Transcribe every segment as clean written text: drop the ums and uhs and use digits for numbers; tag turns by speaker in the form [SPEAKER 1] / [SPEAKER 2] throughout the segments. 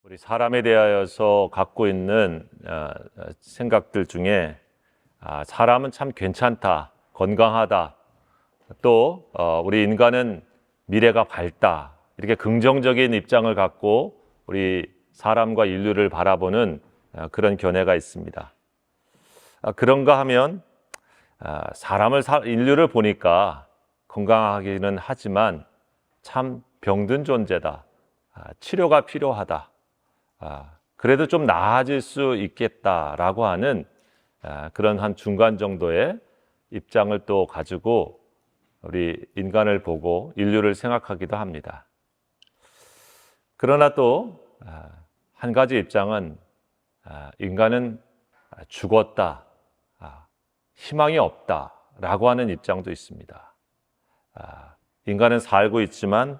[SPEAKER 1] 우리 사람에 대하여서 갖고 있는 생각들 중에 사람은 참 괜찮다, 건강하다, 또 우리 인간은 미래가 밝다, 이렇게 긍정적인 입장을 갖고 우리 사람과 인류를 바라보는 그런 견해가 있습니다. 그런가 하면 인류를 보니까 건강하기는 하지만 참 병든 존재다, 치료가 필요하다, 그래도 좀 나아질 수 있겠다라고 하는 그런 한 중간 정도의 입장을 또 가지고 우리 인간을 보고 인류를 생각하기도 합니다. 그러나 또 한 가지 입장은 인간은 죽었다, 희망이 없다라고 하는 입장도 있습니다. 인간은 살고 있지만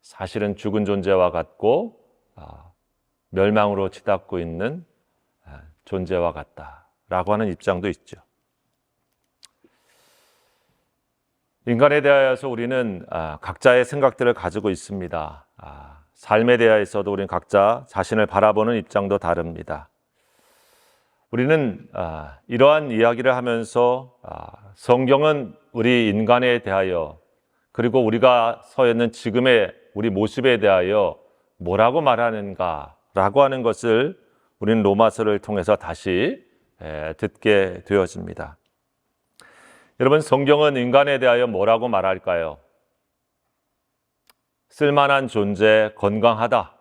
[SPEAKER 1] 사실은 죽은 존재와 같고 멸망으로 치닫고 있는 존재와 같다라고 하는 입장도 있죠. 인간에 대하여서 우리는 각자의 생각들을 가지고 있습니다. 삶에 대하여서도 우리는 각자 자신을 바라보는 입장도 다릅니다. 우리는 이러한 이야기를 하면서 성경은 우리 인간에 대하여 그리고 우리가 서 있는 지금의 우리 모습에 대하여 뭐라고 말하는가라고 하는 것을 우리는 로마서를 통해서 다시 듣게 되어집니다. 여러분, 성경은 인간에 대하여 뭐라고 말할까요? 쓸만한 존재, 건강하다라고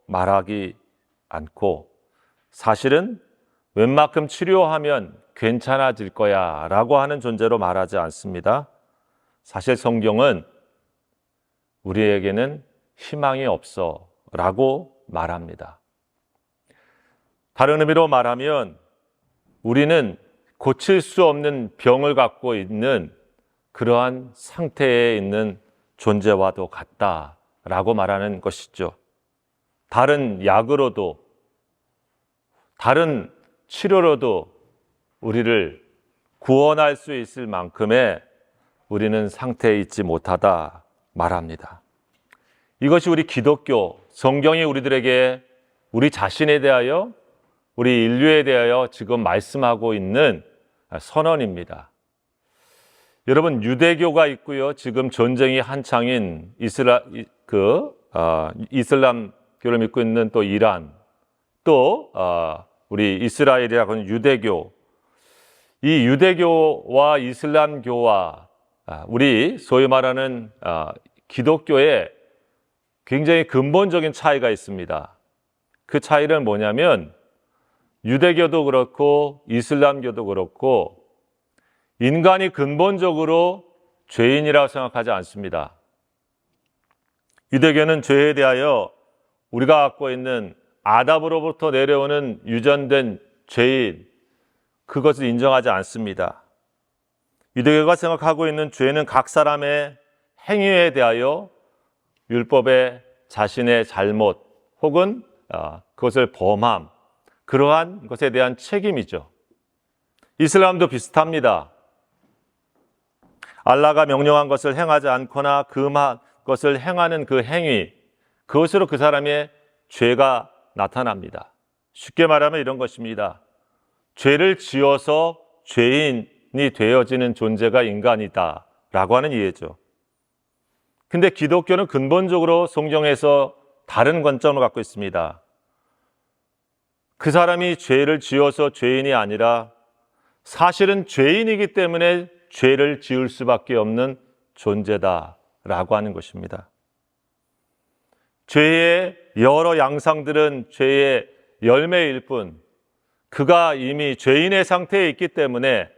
[SPEAKER 1] 말하기 않고 사실은 웬만큼 치료하면 괜찮아질 거야 라고 하는 존재로 말하지 않습니다. 사실 성경은 우리에게는 희망이 없어 라고 말합니다. 다른 의미로 말하면 우리는 고칠 수 없는 병을 갖고 있는 그러한 상태에 있는 존재와도 같다라고 말하는 것이죠. 다른 약으로도 다른 치료로도 우리를 구원할 수 있을 만큼의 우리는 상태에 있지 못하다 말합니다. 이것이 우리 기독교, 성경이 우리들에게 우리 자신에 대하여 우리 인류에 대하여 지금 말씀하고 있는 선언입니다. 여러분, 유대교가 있고요. 지금 전쟁이 한창인 이슬람교를 믿고 있는 또 이란, 또 우리 이스라엘이라고 하는 유대교, 이 유대교와 이슬람교와 우리 소위 말하는 기독교에 굉장히 근본적인 차이가 있습니다. 그 차이는 뭐냐면 유대교도 그렇고 이슬람교도 그렇고 인간이 근본적으로 죄인이라고 생각하지 않습니다. 유대교는 죄에 대하여 우리가 갖고 있는 아담으로부터 내려오는 유전된 죄인, 그것을 인정하지 않습니다. 유대교가 생각하고 있는 죄는 각 사람의 행위에 대하여 율법의 자신의 잘못 혹은 그것을 범함, 그러한 것에 대한 책임이죠. 이슬람도 비슷합니다. 알라가 명령한 것을 행하지 않거나 금한 것을 행하는 그 행위, 그것으로 그 사람의 죄가 나타납니다. 쉽게 말하면 이런 것입니다. 죄를 지어서 죄인이 되어지는 존재가 인간이다 라고 하는 이해죠. 근데 기독교는 근본적으로 성경에서 다른 관점을 갖고 있습니다. 그 사람이 죄를 지어서 죄인이 아니라 사실은 죄인이기 때문에 죄를 지을 수밖에 없는 존재다라고 하는 것입니다. 죄의 여러 양상들은 죄의 열매일 뿐, 그가 이미 죄인의 상태에 있기 때문에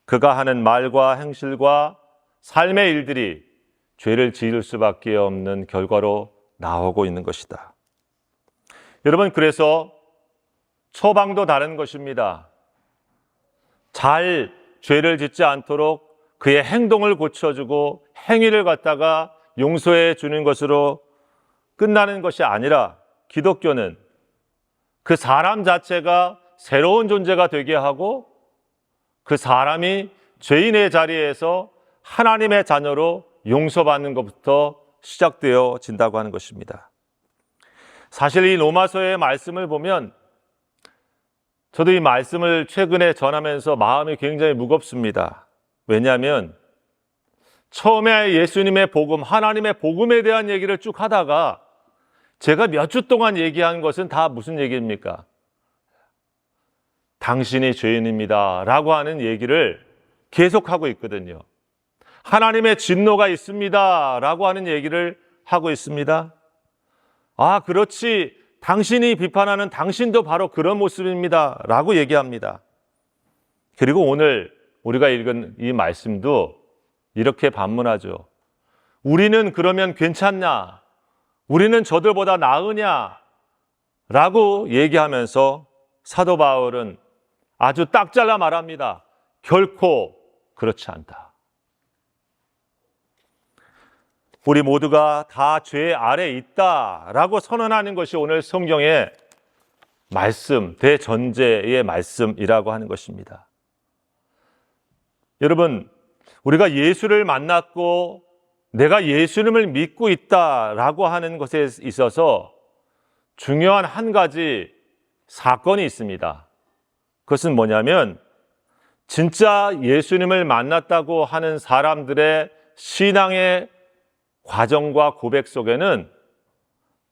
[SPEAKER 1] 그가 하는 말과 행실과 삶의 일들이 죄를 지을 수밖에 없는 결과로 나오고 있는 것이다. 여러분, 그래서 처방도 다른 것입니다. 잘 죄를 짓지 않도록 그의 행동을 고쳐주고 행위를 갖다가 용서해 주는 것으로 끝나는 것이 아니라 기독교는 그 사람 자체가 새로운 존재가 되게 하고 그 사람이 죄인의 자리에서 하나님의 자녀로 용서받는 것부터 시작되어진다고 하는 것입니다. 사실 이 로마서의 말씀을 보면 저도 이 말씀을 최근에 전하면서 마음이 굉장히 무겁습니다. 왜냐하면 처음에 예수님의 복음, 하나님의 복음에 대한 얘기를 쭉 하다가 제가 몇 주 동안 얘기한 것은 다 무슨 얘기입니까? 당신이 죄인입니다 라고 하는 얘기를 계속하고 있거든요. 하나님의 진노가 있습니다 라고 하는 얘기를 하고 있습니다. 아, 그렇지. 당신이 비판하는 당신도 바로 그런 모습입니다 라고 얘기합니다. 그리고 오늘 우리가 읽은 이 말씀도 이렇게 반문하죠. 우리는 그러면 괜찮냐? 우리는 저들보다 나으냐? 라고 얘기하면서 사도 바울은 아주 딱 잘라 말합니다. 결코 그렇지 않다. 우리 모두가 다 죄 아래 있다라고 선언하는 것이 오늘 성경의 말씀, 대전제의 말씀이라고 하는 것입니다. 여러분, 우리가 예수를 만났고 내가 예수님을 믿고 있다라고 하는 것에 있어서 중요한 한 가지 사건이 있습니다. 그것은 뭐냐면 진짜 예수님을 만났다고 하는 사람들의 신앙의 과정과 고백 속에는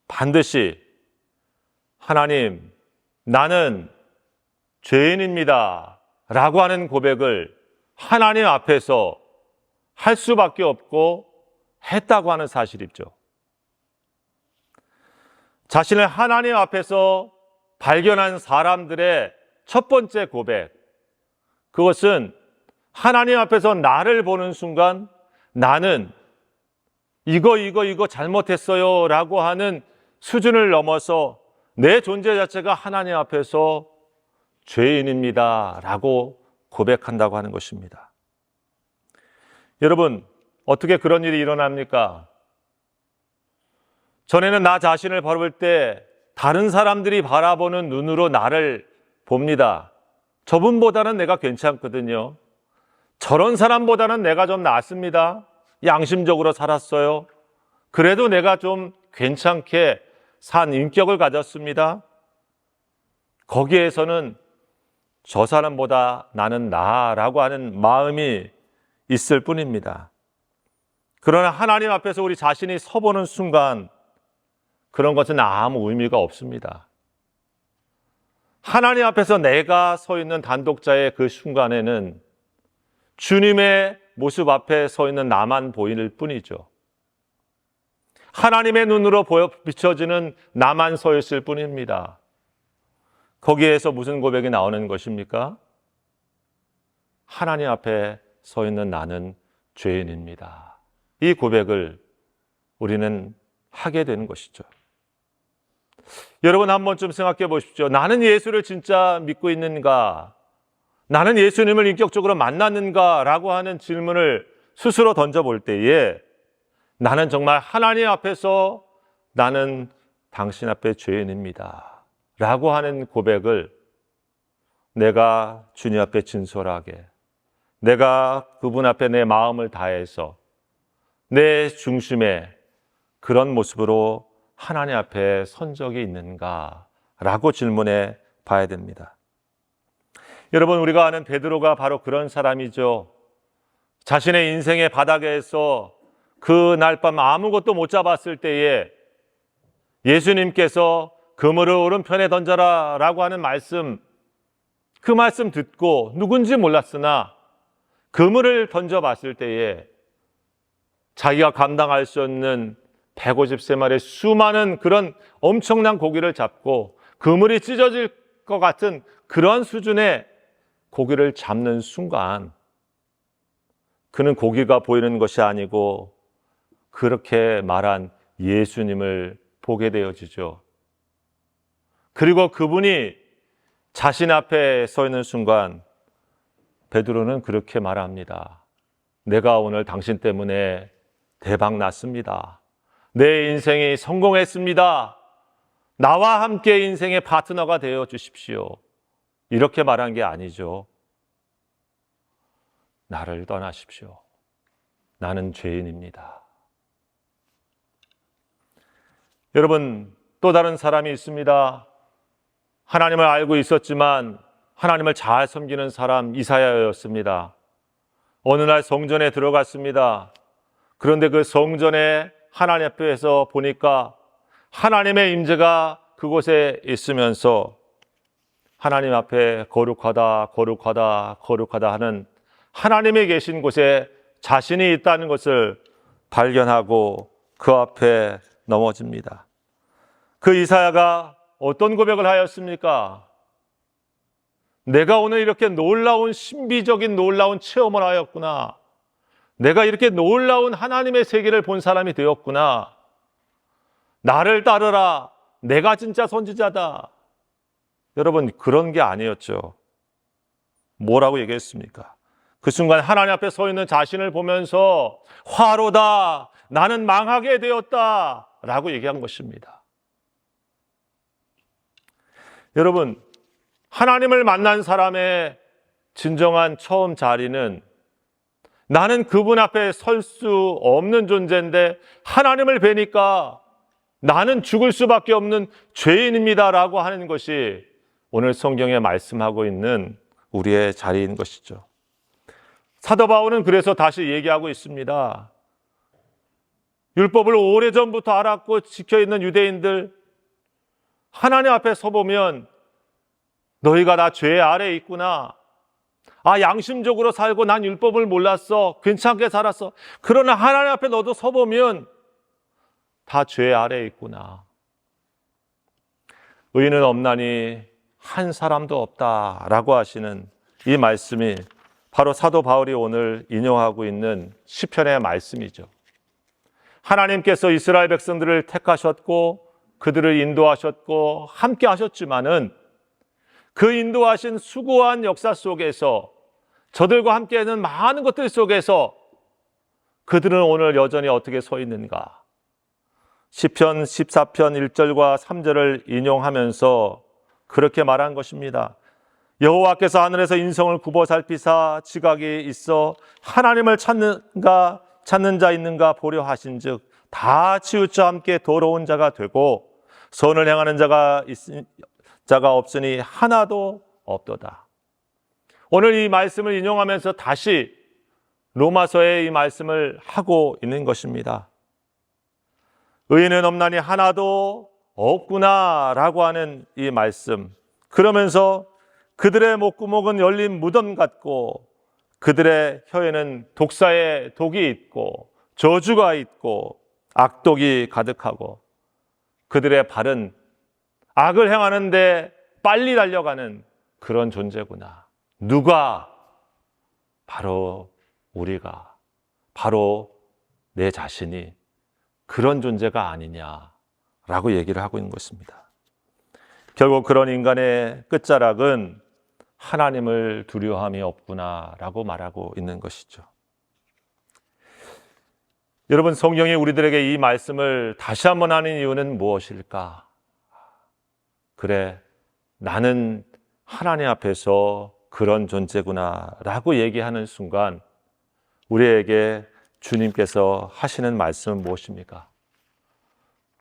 [SPEAKER 1] 반드시 하나님, 나는 죄인입니다 라고 하는 고백을 하나님 앞에서 할 수밖에 없고 했다고 하는 사실이죠. 자신을 하나님 앞에서 발견한 사람들의 첫 번째 고백, 그것은 하나님 앞에서 나를 보는 순간 나는 이거 잘못했어요 라고 하는 수준을 넘어서 내 존재 자체가 하나님 앞에서 죄인입니다 라고 고백한다고 하는 것입니다. 여러분, 어떻게 그런 일이 일어납니까? 전에는 나 자신을 바라볼 때 다른 사람들이 바라보는 눈으로 나를 봅니다. 저분보다는 내가 괜찮거든요. 저런 사람보다는 내가 좀 낫습니다. 양심적으로 살았어요. 그래도 내가 좀 괜찮게 산 인격을 가졌습니다. 거기에서는 저 사람보다 나는 나라고 하는 마음이 있을 뿐입니다. 그러나 하나님 앞에서 우리 자신이 서보는 순간 그런 것은 아무 의미가 없습니다. 하나님 앞에서 내가 서 있는 단독자의 그 순간에는 주님의 모습 앞에 서 있는 나만 보일 뿐이죠. 하나님의 눈으로 비춰지는 나만 서 있을 뿐입니다. 거기에서 무슨 고백이 나오는 것입니까? 하나님 앞에 서 있는 나는 죄인입니다. 이 고백을 우리는 하게 되는 것이죠. 여러분, 한 번쯤 생각해 보십시오. 나는 예수를 진짜 믿고 있는가? 나는 예수님을 인격적으로 만났는가? 라고 하는 질문을 스스로 던져볼 때에 나는 정말 하나님 앞에서 나는 당신 앞에 죄인입니다 라고 하는 고백을 내가 주님 앞에 진솔하게, 내가 그분 앞에 내 마음을 다해서 내 중심에 그런 모습으로 하나님 앞에 선 적이 있는가 라고 질문해 봐야 됩니다. 여러분, 우리가 아는 베드로가 바로 그런 사람이죠. 자신의 인생의 바닥에서 그 날 밤 아무것도 못 잡았을 때에 예수님께서 그물을 오른편에 던져라 라고 하는 말씀, 그 말씀 듣고 누군지 몰랐으나 그물을 던져봤을 때에 자기가 감당할 수 없는 150세마리의 수많은 그런 엄청난 고기를 잡고 그물이 찢어질 것 같은 그런 수준의 고기를 잡는 순간 그는 고기가 보이는 것이 아니고 그렇게 말한 예수님을 보게 되어지죠. 그리고 그분이 자신 앞에 서 있는 순간 베드로는 그렇게 말합니다. 내가 오늘 당신 때문에 대박 났습니다. 내 인생이 성공했습니다. 나와 함께 인생의 파트너가 되어 주십시오. 이렇게 말한 게 아니죠. 나를 떠나십시오. 나는 죄인입니다. 여러분, 또 다른 사람이 있습니다. 하나님을 알고 있었지만 하나님을 잘 섬기는 사람 이사야였습니다. 어느 날 성전에 들어갔습니다. 그런데 그 성전에 하나님 앞에서 보니까 하나님의 임재가 그곳에 있으면서 하나님 앞에 거룩하다, 거룩하다, 거룩하다 하는 하나님이 계신 곳에 자신이 있다는 것을 발견하고 그 앞에 넘어집니다. 그 이사야가 어떤 고백을 하였습니까? 내가 오늘 이렇게 놀라운 신비적인 놀라운 체험을 하였구나. 내가 이렇게 놀라운 하나님의 세계를 본 사람이 되었구나. 나를 따르라. 내가 진짜 선지자다. 여러분, 그런 게 아니었죠. 뭐라고 얘기했습니까? 그 순간 하나님 앞에 서 있는 자신을 보면서 화로다. 나는 망하게 되었다. 라고 얘기한 것입니다. 여러분, 하나님을 만난 사람의 진정한 처음 자리는 나는 그분 앞에 설 수 없는 존재인데 하나님을 뵈니까 나는 죽을 수밖에 없는 죄인입니다 라고 하는 것이 오늘 성경에 말씀하고 있는 우리의 자리인 것이죠. 사도 바울은 그래서 다시 얘기하고 있습니다. 율법을 오래전부터 알았고 지켜있는 유대인들, 하나님 앞에 서보면 너희가 다 죄 아래에 있구나. 양심적으로 살고 난 율법을 몰랐어. 괜찮게 살았어. 그러나 하나님 앞에 너도 서보면 다 죄 아래에 있구나. 의인은 없나니 한 사람도 없다라고 하시는 이 말씀이 바로 사도 바울이 오늘 인용하고 있는 시편의 말씀이죠. 하나님께서 이스라엘 백성들을 택하셨고 그들을 인도하셨고 함께 하셨지만은 그 인도하신 수고한 역사 속에서 저들과 함께하는 많은 것들 속에서 그들은 오늘 여전히 어떻게 서 있는가? 시편 14편 1절과 3절을 인용하면서 그렇게 말한 것입니다. 여호와께서 하늘에서 인성을 굽어 살피사 지각이 있어 하나님을 찾는 자 있는가 보려 하신즉 다 치우쳐 함께 더러운 자가 되고 선을 행하는 자가 없으니 하나도 없도다. 오늘 이 말씀을 인용하면서 다시 로마서의 이 말씀을 하고 있는 것입니다. 의인은 없나니 하나도 없구나 라고 하는 이 말씀, 그러면서 그들의 목구멍은 열린 무덤 같고 그들의 혀에는 독사의 독이 있고 저주가 있고 악독이 가득하고 그들의 발은 악을 행하는데 빨리 달려가는 그런 존재구나. 누가? 바로 우리가, 바로 내 자신이 그런 존재가 아니냐라고 얘기를 하고 있는 것입니다. 결국 그런 인간의 끝자락은 하나님을 두려워함이 없구나라고 말하고 있는 것이죠. 여러분, 성경이 우리들에게 이 말씀을 다시 한번 하는 이유는 무엇일까? 그래, 나는 하나님 앞에서 그런 존재구나라고 얘기하는 순간 우리에게 주님께서 하시는 말씀은 무엇입니까?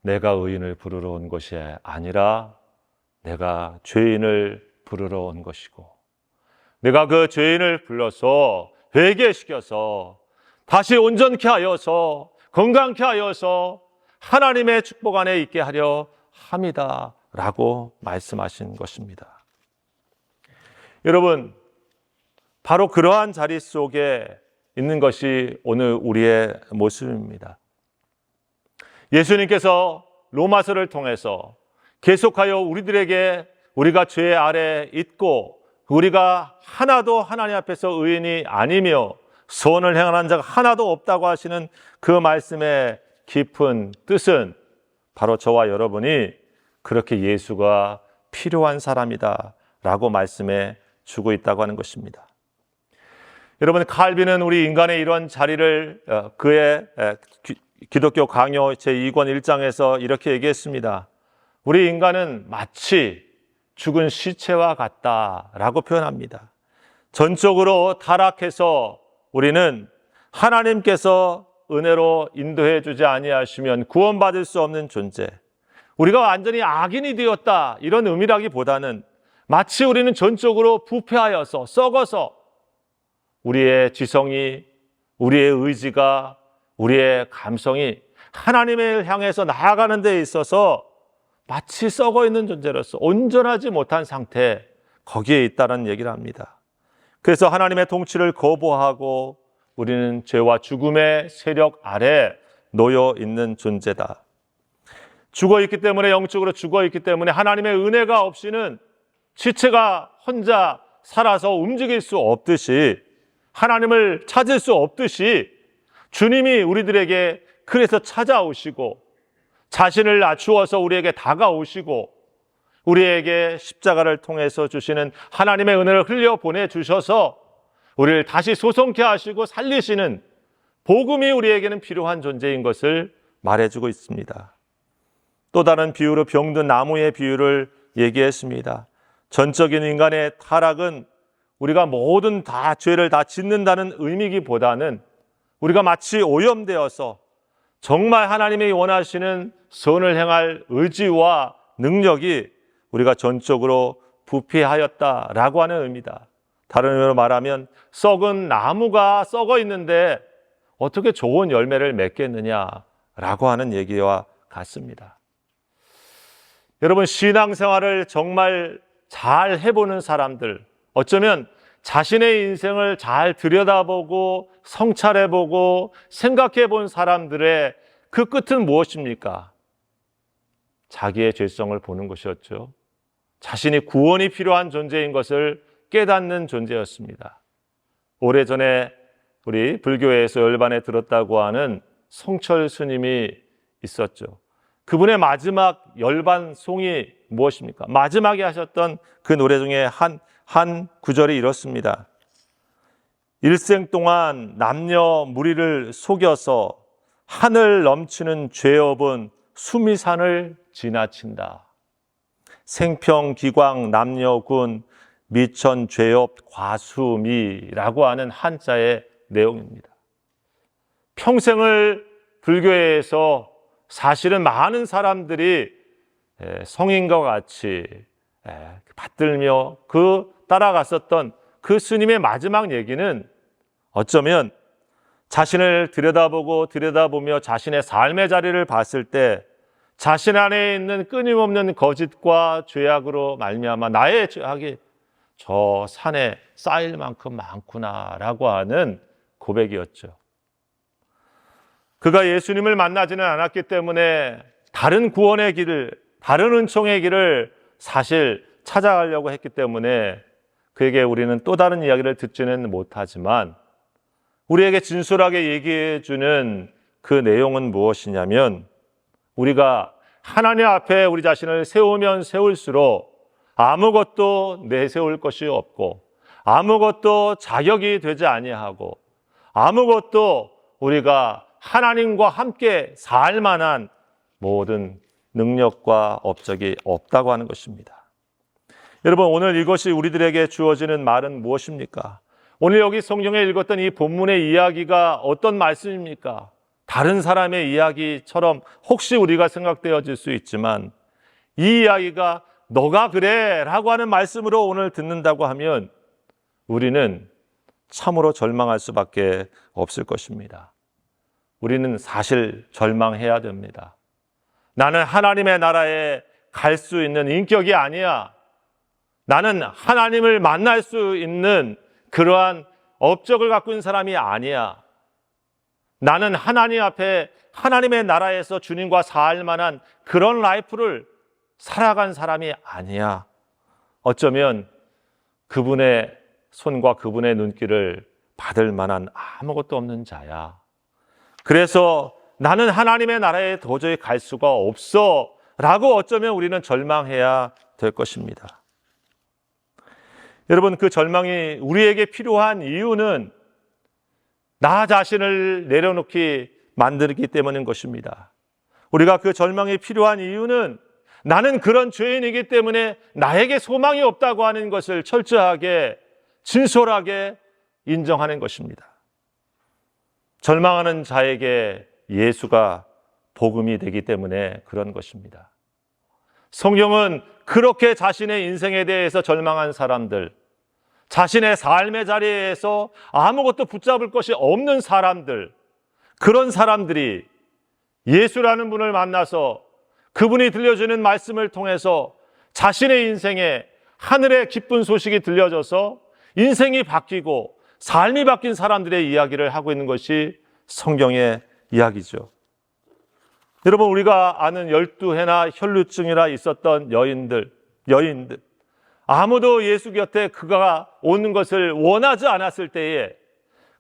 [SPEAKER 1] 내가 의인을 부르러 온 것이 아니라 내가 죄인을 부르러 온 것이고 내가 그 죄인을 불러서 회개시켜서 다시 온전케 하여서 건강케 하여서 하나님의 축복 안에 있게 하려 함이다 라고 말씀하신 것입니다. 여러분, 바로 그러한 자리 속에 있는 것이 오늘 우리의 모습입니다. 예수님께서 로마서를 통해서 계속하여 우리들에게 우리가 죄 아래 있고 우리가 하나도 하나님 앞에서 의인이 아니며 선을 행하는 자가 하나도 없다고 하시는 그 말씀의 깊은 뜻은 바로 저와 여러분이 그렇게 예수가 필요한 사람이다 라고 말씀해 주고 있다고 하는 것입니다. 여러분, 칼빈은 우리 인간의 이런 자리를 그의 기독교 강요 제2권 1장에서 이렇게 얘기했습니다. 우리 인간은 마치 죽은 시체와 같다라고 표현합니다. 전적으로 타락해서 우리는 하나님께서 은혜로 인도해 주지 아니하시면 구원받을 수 없는 존재, 우리가 완전히 악인이 되었다 이런 의미라기보다는 마치 우리는 전적으로 부패하여서 썩어서 우리의 지성이, 우리의 의지가, 우리의 감성이 하나님을 향해서 나아가는 데 있어서 마치 썩어 있는 존재로서 온전하지 못한 상태, 거기에 있다는 얘기를 합니다. 그래서 하나님의 통치를 거부하고 우리는 죄와 죽음의 세력 아래 놓여 있는 존재다. 죽어 있기 때문에, 영적으로 죽어 있기 때문에 하나님의 은혜가 없이는 지체가 혼자 살아서 움직일 수 없듯이, 하나님을 찾을 수 없듯이 주님이 우리들에게 그래서 찾아오시고 자신을 낮추어서 우리에게 다가오시고 우리에게 십자가를 통해서 주시는 하나님의 은혜를 흘려 보내주셔서 우리를 다시 소성케 하시고 살리시는 복음이 우리에게는 필요한 존재인 것을 말해주고 있습니다. 또 다른 비유로 병든 나무의 비유를 얘기했습니다. 전적인 인간의 타락은 우리가 모든 다 죄를 다 짓는다는 의미기보다는 우리가 마치 오염되어서 정말 하나님이 원하시는 선을 행할 의지와 능력이 우리가 전적으로 부패하였다라고 하는 의미다. 다른 의미로 말하면 썩은 나무가 썩어 있는데 어떻게 좋은 열매를 맺겠느냐라고 하는 얘기와 같습니다. 여러분, 신앙생활을 정말 잘 해보는 사람들, 어쩌면 자신의 인생을 잘 들여다보고 성찰해보고 생각해본 사람들의 그 끝은 무엇입니까? 자기의 죄성을 보는 것이었죠. 자신이 구원이 필요한 존재인 것을 깨닫는 존재였습니다. 오래전에 우리 불교에서 열반에 들었다고 하는 성철 스님이 있었죠. 그분의 마지막 열반송이 무엇입니까? 마지막에 하셨던 그 노래 중에 한 구절이 이렇습니다. 일생 동안 남녀 무리를 속여서 하늘 넘치는 죄업은 수미산을 지나친다. 생평기광 남녀군 미천 죄업 과수미라고 하는 한자의 내용입니다. 평생을 불교에서 사실은 많은 사람들이 성인과 같이 받들며 따라갔었던 그 스님의 마지막 얘기는 어쩌면 자신을 들여다보며 자신의 삶의 자리를 봤을 때 자신 안에 있는 끊임없는 거짓과 죄악으로 말미암아 나의 죄악이 저 산에 쌓일 만큼 많구나라고 하는 고백이었죠. 그가 예수님을 만나지는 않았기 때문에 다른 구원의 길을, 다른 은총의 길을 사실 찾아가려고 했기 때문에 그에게 우리는 또 다른 이야기를 듣지는 못하지만 우리에게 진솔하게 얘기해 주는 그 내용은 무엇이냐면 우리가 하나님 앞에 우리 자신을 세우면 세울수록 아무것도 내세울 것이 없고 아무것도 자격이 되지 아니하고 아무것도 우리가 하나님과 함께 살 만한 모든 능력과 업적이 없다고 하는 것입니다. 여러분, 오늘 이것이 우리들에게 주어지는 말은 무엇입니까? 오늘 여기 성경에 읽었던 이 본문의 이야기가 어떤 말씀입니까? 다른 사람의 이야기처럼 혹시 우리가 생각되어질 수 있지만 이 이야기가 너가 그래 라고 하는 말씀으로 오늘 듣는다고 하면 우리는 참으로 절망할 수밖에 없을 것입니다. 우리는 사실 절망해야 됩니다. 나는 하나님의 나라에 갈 수 있는 인격이 아니야. 나는 하나님을 만날 수 있는 그러한 업적을 갖고 있는 사람이 아니야. 나는 하나님 앞에 하나님의 나라에서 주님과 살 만한 그런 라이프를 살아간 사람이 아니야. 어쩌면 그분의 손과 그분의 눈길을 받을 만한 아무것도 없는 자야. 그래서 나는 하나님의 나라에 도저히 갈 수가 없어 라고 어쩌면 우리는 절망해야 될 것입니다. 여러분, 그 절망이 우리에게 필요한 이유는 나 자신을 내려놓기 만들기 때문인 것입니다. 우리가 그 절망이 필요한 이유는 나는 그런 죄인이기 때문에 나에게 소망이 없다고 하는 것을 철저하게 진솔하게 인정하는 것입니다. 절망하는 자에게 예수가 복음이 되기 때문에 그런 것입니다. 성경은 그렇게 자신의 인생에 대해서 절망한 사람들, 자신의 삶의 자리에서 아무것도 붙잡을 것이 없는 사람들, 그런 사람들이 예수라는 분을 만나서 그분이 들려주는 말씀을 통해서 자신의 인생에 하늘의 기쁜 소식이 들려져서 인생이 바뀌고 삶이 바뀐 사람들의 이야기를 하고 있는 것이 성경의 이야기죠. 여러분, 우리가 아는 12해나 혈루증이라 있었던 여인들, 아무도 예수 곁에 그가 오는 것을 원하지 않았을 때에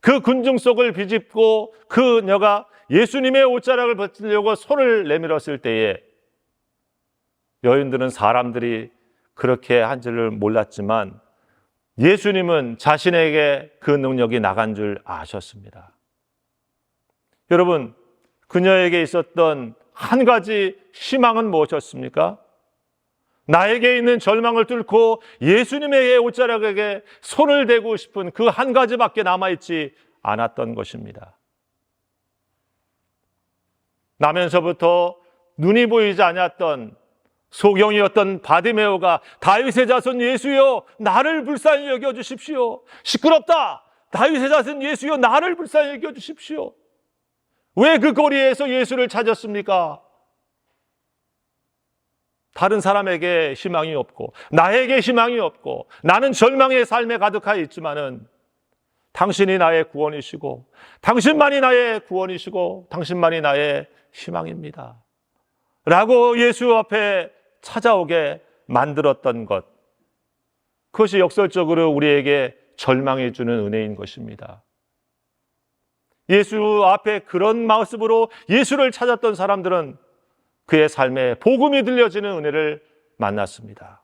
[SPEAKER 1] 그 군중 속을 비집고 그녀가 예수님의 옷자락을 벗으려고 손을 내밀었을 때에 여인들은 사람들이 그렇게 한 줄을 몰랐지만 예수님은 자신에게 그 능력이 나간 줄 아셨습니다. 여러분, 그녀에게 있었던 한 가지 희망은 무엇이었습니까? 나에게 있는 절망을 뚫고 예수님의 옷자락에게 손을 대고 싶은 그 한 가지밖에 남아있지 않았던 것입니다. 나면서부터 눈이 보이지 않았던 소경이었던 바디메오가 다윗의 자손 예수여 나를 불쌍히 여겨주십시오. 시끄럽다. 다윗의 자손 예수여 나를 불쌍히 여겨주십시오. 왜 그 거리에서 예수를 찾았습니까? 다른 사람에게 희망이 없고 나에게 희망이 없고 나는 절망의 삶에 가득하여 있지만은 당신이 나의 구원이시고 당신만이 나의 구원이시고 당신만이 나의 희망입니다 라고 예수 앞에 찾아오게 만들었던 것, 그것이 역설적으로 우리에게 절망해 주는 은혜인 것입니다. 예수 앞에 그런 모습으로 예수를 찾았던 사람들은 그의 삶에 복음이 들려지는 은혜를 만났습니다.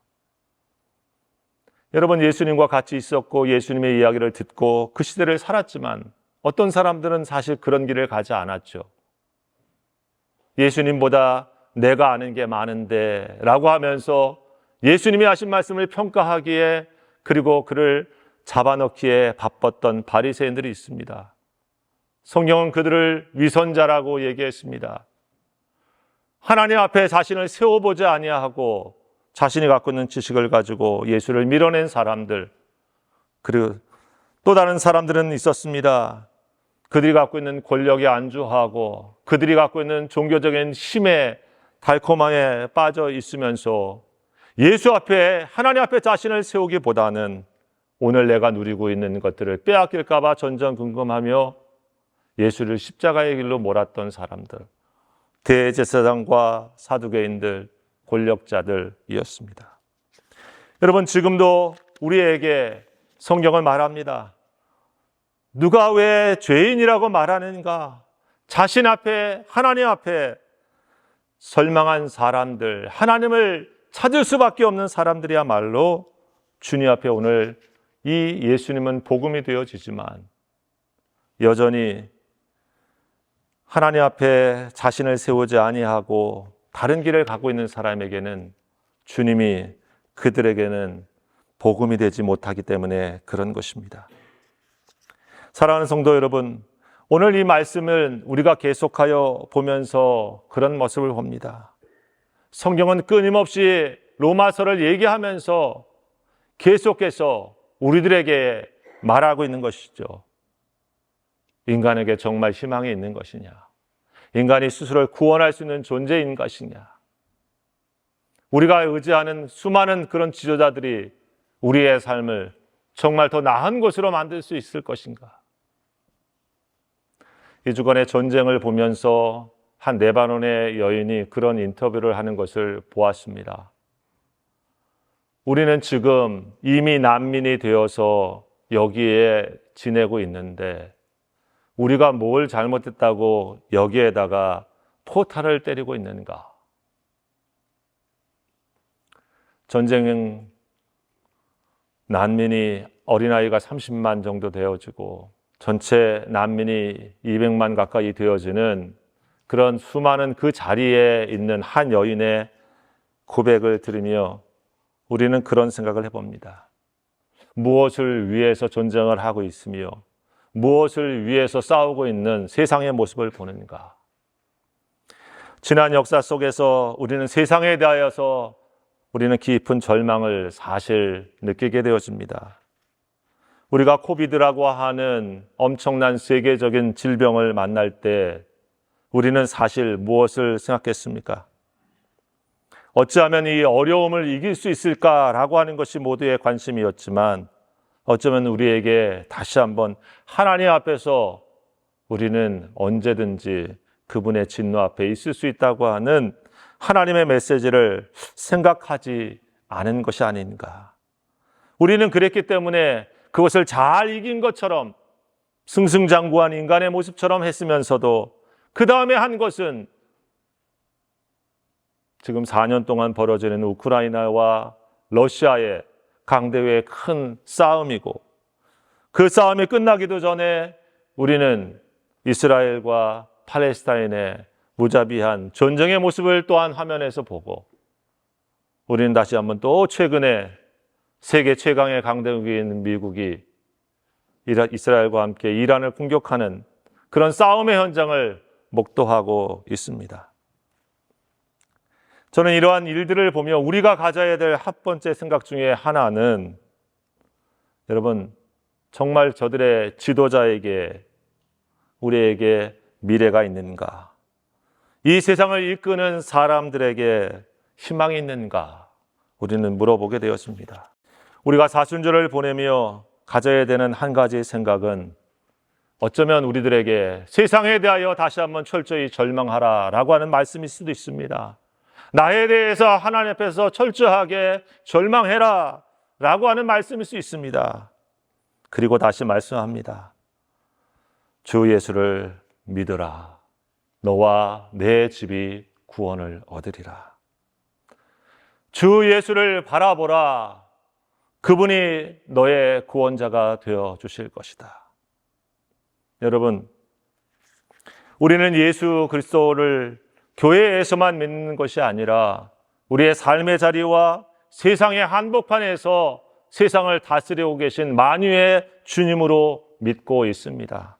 [SPEAKER 1] 여러분, 예수님과 같이 있었고 예수님의 이야기를 듣고 그 시대를 살았지만 어떤 사람들은 사실 그런 길을 가지 않았죠. 예수님보다 내가 아는 게 많은데 라고 하면서 예수님이 하신 말씀을 평가하기에 그리고 그를 잡아넣기에 바빴던 바리새인들이 있습니다. 성경은 그들을 위선자라고 얘기했습니다. 하나님 앞에 자신을 세워보지 아니하고 자신이 갖고 있는 지식을 가지고 예수를 밀어낸 사람들, 그리고 또 다른 사람들은 있었습니다. 그들이 갖고 있는 권력에 안주하고 그들이 갖고 있는 종교적인 힘에 달콤함에 빠져 있으면서 예수 앞에, 하나님 앞에 자신을 세우기보다는 오늘 내가 누리고 있는 것들을 빼앗길까 봐 전전긍긍하며 예수를 십자가의 길로 몰았던 사람들, 대제사장과 사두개인들, 권력자들이었습니다. 여러분, 지금도 우리에게 성경을 말합니다. 누가 왜 죄인이라고 말하는가? 자신 앞에, 하나님 앞에 절망한 사람들, 하나님을 찾을 수밖에 없는 사람들이야말로 주님 앞에 오늘 이 예수님은 복음이 되어지지만 여전히 하나님 앞에 자신을 세우지 아니하고 다른 길을 가고 있는 사람에게는 주님이 그들에게는 복음이 되지 못하기 때문에 그런 것입니다. 사랑하는 성도 여러분, 오늘 이 말씀을 우리가 계속하여 보면서 그런 모습을 봅니다. 성경은 끊임없이 로마서를 얘기하면서 계속해서 우리들에게 말하고 있는 것이죠. 인간에게 정말 희망이 있는 것이냐? 인간이 스스로를 구원할 수 있는 존재인 것이냐? 우리가 의지하는 수많은 그런 지도자들이 우리의 삶을 정말 더 나은 곳으로 만들 수 있을 것인가? 이 주간의 전쟁을 보면서 한 레바논의 여인이 그런 인터뷰를 하는 것을 보았습니다. 우리는 지금 이미 난민이 되어서 여기에 지내고 있는데 우리가 뭘 잘못했다고 여기에다가 포탈을 때리고 있는가? 전쟁은 난민이 어린아이가 30만 정도 되어지고 전체 난민이 200만 가까이 되어지는 그런 수많은 그 자리에 있는 한 여인의 고백을 들으며 우리는 그런 생각을 해봅니다. 무엇을 위해서 전쟁을 하고 있으며 무엇을 위해서 싸우고 있는 세상의 모습을 보는가? 지난 역사 속에서 우리는 세상에 대하여서 우리는 깊은 절망을 사실 느끼게 되어집니다. 우리가 코비드라고 하는 엄청난 세계적인 질병을 만날 때 우리는 사실 무엇을 생각했습니까? 어찌하면 이 어려움을 이길 수 있을까라고 하는 것이 모두의 관심이었지만 어쩌면 우리에게 다시 한번 하나님 앞에서 우리는 언제든지 그분의 진노 앞에 있을 수 있다고 하는 하나님의 메시지를 생각하지 않은 것이 아닌가. 우리는 그랬기 때문에 그것을 잘 이긴 것처럼 승승장구한 인간의 모습처럼 했으면서도 그 다음에 한 것은 지금 4년 동안 벌어지는 우크라이나와 러시아의 강대회의 큰 싸움이고 그 싸움이 끝나기도 전에 우리는 이스라엘과 팔레스타인의 무자비한 전쟁의 모습을 또한 화면에서 보고 우리는 다시 한번 또 최근에 세계 최강의 강대국인 미국이 이스라엘과 함께 이란을 공격하는 그런 싸움의 현장을 목도하고 있습니다. 저는 이러한 일들을 보며 우리가 가져야 될 첫 번째 생각 중에 하나는 여러분 정말 저들의 지도자에게 우리에게 미래가 있는가? 이 세상을 이끄는 사람들에게 희망이 있는가? 우리는 물어보게 되었습니다. 우리가 사순절을 보내며 가져야 되는 한 가지 생각은 어쩌면 우리들에게 세상에 대하여 다시 한번 철저히 절망하라라고 하는 말씀일 수도 있습니다. 나에 대해서 하나님 앞에서 철저하게 절망해라 라고 하는 말씀일 수 있습니다. 그리고 다시 말씀합니다. 주 예수를 믿으라. 너와 내 집이 구원을 얻으리라. 주 예수를 바라보라. 그분이 너의 구원자가 되어 주실 것이다. 여러분, 우리는 예수 그리스도를 교회에서만 믿는 것이 아니라 우리의 삶의 자리와 세상의 한복판에서 세상을 다스리고 계신 만유의 주님으로 믿고 있습니다.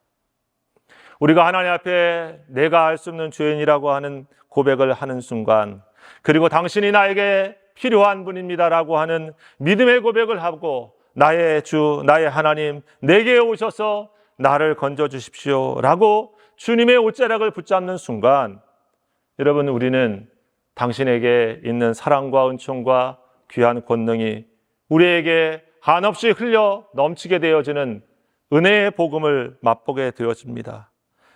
[SPEAKER 1] 우리가 하나님 앞에 내가 알 수 없는 죄인이라고 하는 고백을 하는 순간, 그리고 당신이 나에게 필요한 분입니다라고 하는 믿음의 고백을 하고 나의 주, 나의 하나님, 내게 오셔서 나를 건져주십시오 라고 주님의 옷자락을 붙잡는 순간 여러분, 우리는 당신에게 있는 사랑과 은총과 귀한 권능이 우리에게 한없이 흘려 넘치게 되어지는 은혜의 복음을 맛보게 되어집니다.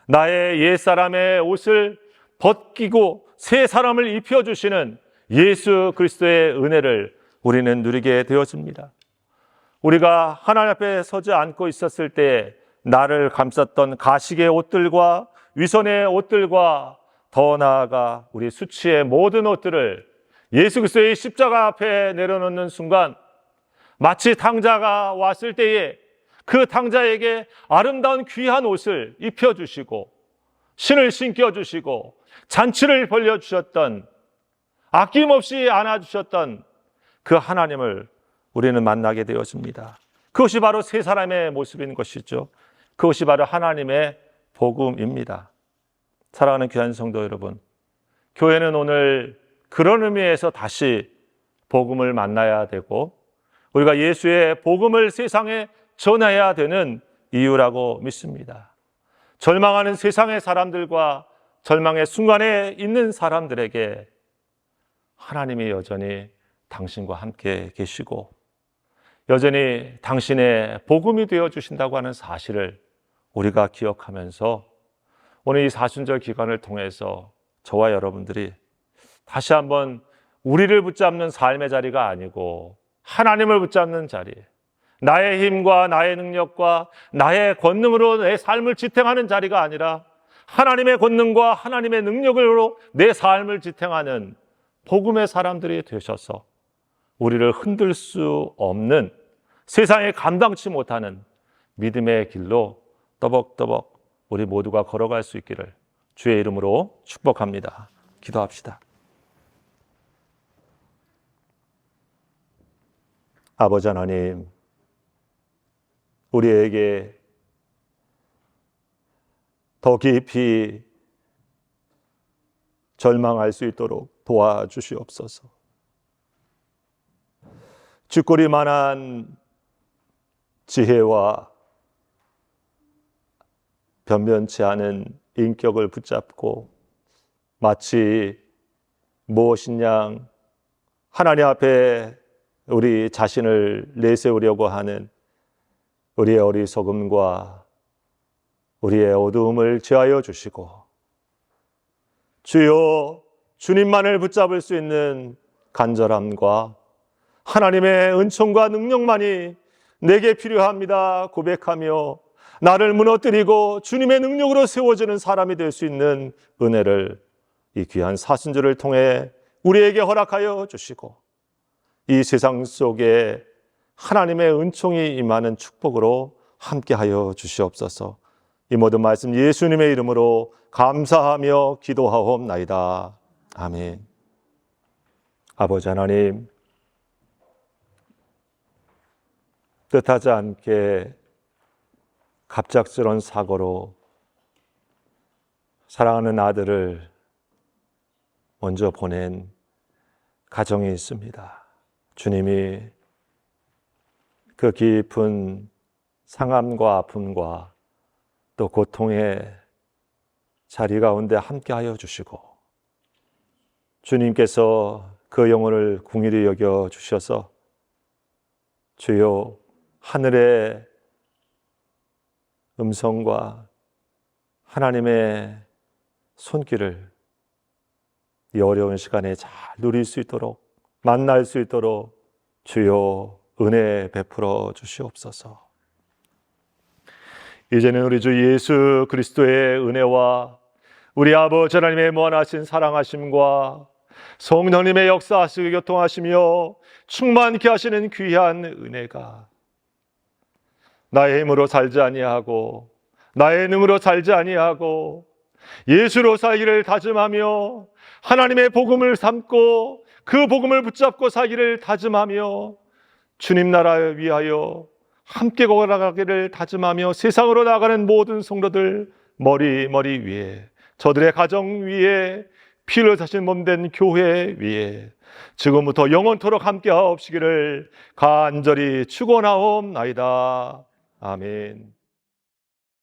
[SPEAKER 1] 나의 옛사람의 옷을 벗기고 새 사람을 입혀주시는 예수 그리스도의 은혜를 우리는 누리게 되어집니다. 우리가 하나님 앞에 서지 않고 있었을 때 나를 감쌌던 가식의 옷들과 위선의 옷들과 더 나아가 우리 수치의 모든 옷들을 예수 그리스도의 십자가 앞에 내려놓는 순간 마치 탕자가 왔을 때에 그 탕자에게 아름다운 귀한 옷을 입혀주시고 신을 신겨주시고 잔치를 벌려주셨던 아낌없이 안아주셨던 그 하나님을 우리는 만나게 되었습니다. 그것이 바로 새 사람의 모습인 것이죠. 그것이 바로 하나님의 복음입니다. 사랑하는 귀한 성도 여러분, 교회는 오늘 그런 의미에서 다시 복음을 만나야 되고 우리가 예수의 복음을 세상에 전해야 되는 이유라고 믿습니다. 절망하는 세상의 사람들과 절망의 순간에 있는 사람들에게 하나님이 여전히 당신과 함께 계시고 여전히 당신의 복음이 되어 주신다고 하는 사실을 우리가 기억하면서 오늘 이 사순절 기간을 통해서 저와 여러분들이 다시 한번 우리를 붙잡는 삶의 자리가 아니고 하나님을 붙잡는 자리, 나의 힘과 나의 능력과 나의 권능으로 내 삶을 지탱하는 자리가 아니라 하나님의 권능과 하나님의 능력으로 내 삶을 지탱하는 복음의 사람들이 되셔서 우리를 흔들 수 없는 세상에 감당치 못하는 믿음의 길로 떠벅떠벅 우리 모두가 걸어갈 수 있기를 주의 이름으로 축복합니다. 기도합시다. 아버지 하나님, 우리에게 더 깊이 절망할 수 있도록 도와주시옵소서. 쥐꼬리만한 지혜와 변변치 않은 인격을 붙잡고 마치 무엇이냐 하나님 앞에 우리 자신을 내세우려고 하는 우리의 어리석음과 우리의 어두움을 제하여 주시고, 주여 주님만을 붙잡을 수 있는 간절함과 하나님의 은총과 능력만이 내게 필요합니다 고백하며 나를 무너뜨리고 주님의 능력으로 세워지는 사람이 될 수 있는 은혜를 이 귀한 사순절을 통해 우리에게 허락하여 주시고, 이 세상 속에 하나님의 은총이 임하는 축복으로 함께하여 주시옵소서. 이 모든 말씀 예수님의 이름으로 감사하며 기도하옵나이다. 아멘. 아버지 하나님, 뜻하지 않게 갑작스러운 사고로 사랑하는 아들을 먼저 보낸 가정이 있습니다. 주님이 그 깊은 상함과 아픔과 또 고통의 자리 가운데 함께하여 주시고, 주님께서 그 영혼을 긍휼히 여겨 주셔서 주여 하늘의 음성과 하나님의 손길을 이 어려운 시간에 잘 누릴 수 있도록, 만날 수 있도록 주여 은혜 베풀어 주시옵소서. 이제는 우리 주 예수 그리스도의 은혜와 우리 아버지 하나님의 무한하신 사랑하심과 성령님의 역사하시고 교통하시며 충만케 하시는 귀한 은혜가 나의 힘으로 살지 아니하고 나의 능으로 살지 아니하고 예수로 살기를 다짐하며 하나님의 복음을 삼고 그 복음을 붙잡고 살기를 다짐하며 주님 나라를 위하여 함께 걸어가기를 다짐하며 세상으로 나가는 모든 성도들 머리 위에, 저들의 가정 위에, 피를 사신 몸된 교회 위에 지금부터 영원토록 함께 하옵시기를 간절히 축원하옵나이다. 아멘.